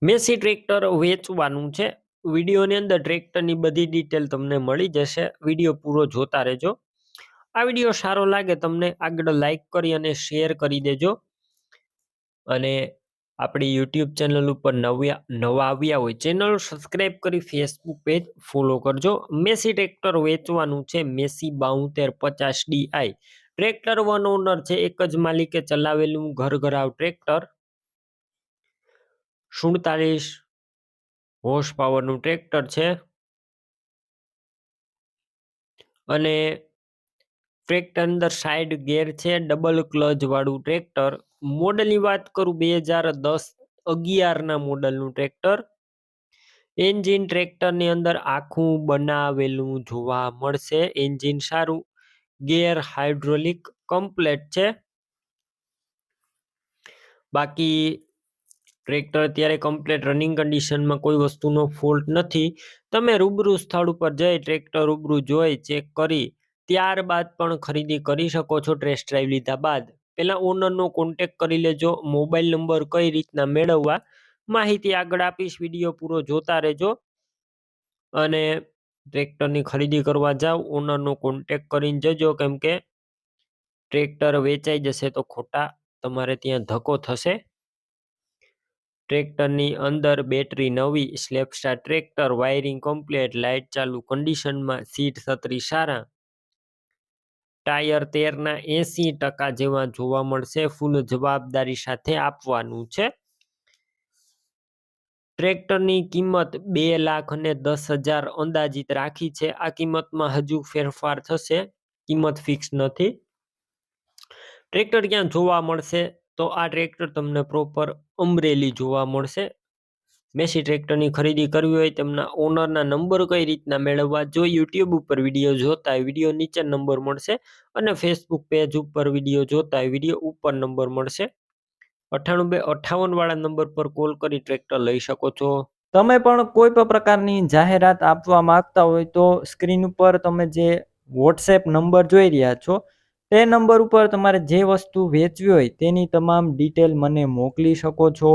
Massey tractor વેચવાનું છે. વિડીયોની અંદર ટ્રેક્ટરની બધી ડિટેલ તમને મળી જશે. વિડીયો પૂરો જોતા રહેજો. આ વિડીયો સારો લાગે તમને આગળ લાઈક કરી અને શેર કરી દેજો. અને આપણી યુટ્યુબ ચેનલ ઉપર નવા આવ્યા હોય ચેનલ સબસ્ક્રાઈબ કરી ફેસબુક પેજ ફોલો કરજો. મેસી ટ્રેક્ટર વેચવાનું છે. Massey 7250 DI tractor one owner છે. એક જ માલિકે ચલાવેલું ઘરઘરાવ ટ્રેક્ટર. 47 હોર્સ પાવરનું ટ્રેક્ટર છે. અને ટ્રેક્ટર અંદર સાઈડ ગેર છે. ડબલ ક્લચ વાળું ટ્રેક્ટર. મોડલની વાત કરું 2010-11 મોડલનું ટ્રેક્ટર. એન્જિન ટ્રેક્ટરની અંદર આખું બનાવેલું જોવા મળશે. એન્જિન સારું, ગેર હાઇડ્રોલિક કમ્પ્લેટ છે. બાકી ટ્રેક્ટર અત્યારે કમ્પ્લેટ રનિંગ કન્ડિશનમાં, કોઈ વસ્તુનો ફોલ્ટ નથી. તમે રૂબરૂ સ્થળ ઉપર જઈ ટ્રેક્ટર રૂબરૂ જોઈ ચેક કરી ત્યારબાદ પણ ખરીદી કરી શકો છો. ટેસ્ટ ડ્રાઈવ લીધા બાદ પહેલા ઓનરનો કોન્ટેક્ટ કરી લેજો. મોબાઈલ નંબર કઈ રીતના મેળવવા માહિતી આગળ આપીશ. વિડીયો પૂરો જોતા રહેજો. અને ટ્રેક્ટરની ખરીદી કરવા જાવ ઓનરનો કોન્ટેક્ટ કરીને જજો, કેમ કે ટ્રેક્ટર વેચાઈ જશે તો ખોટા તમારે ત્યાં ધક્કો થશે. ટ્રેક્ટરની અંદર બેટરી નવી, સ્લેપસ્ટાર ટ્રેક્ટર, વાયરિંગ કમ્પ્લીટ, લાઇટ ચાલુ કન્ડિશનમાં, સીટ છત્રી સારા, ટાયર 13% જેવા જોવા મળશે. ફૂલ જવાબદારી સાથે આપવાનું છે. ટ્રેક્ટરની કિંમત 2,10,000 અંદાજિત રાખી છે. આ કિંમતમાં હજુ ફેરફાર થશે, કિંમત ફિક્સ નથી. ટ્રેક્ટર ક્યાં જોવા મળશે તો આ ટ્રેક્ટર તમને પ્રોપર અમરેલી જોવા મળશે. મેસી ટ્રેક્ટરની ખરીદી કરવી હોય તેમના ઓનરના નંબર કઈ રીતના મેળવવા, જો યુટ્યુબ ઉપર વિડીયો જોતા હોય વિડીયો નીચે નંબર મળશે, અને ફેસબુક પેજ ઉપર વિડીયો જોતા હોય વિડીયો ઉપર નંબર મળશે. 98 વાળા નંબર પર કોલ કરી ટ્રેક્ટર લઈ શકો છો. તમે પણ કોઈ પણ પ્રકારની જાહેરાત આપવા માંગતા હોય તો સ્ક્રીન ઉપર તમે જે વોટ્સએપ નંબર જોઈ રહ્યા છો તે નંબર ઉપર તમારે જે વસ્તુ વેચવી હોય તેની તમામ ડિટેલ મને મોકલી શકો છો.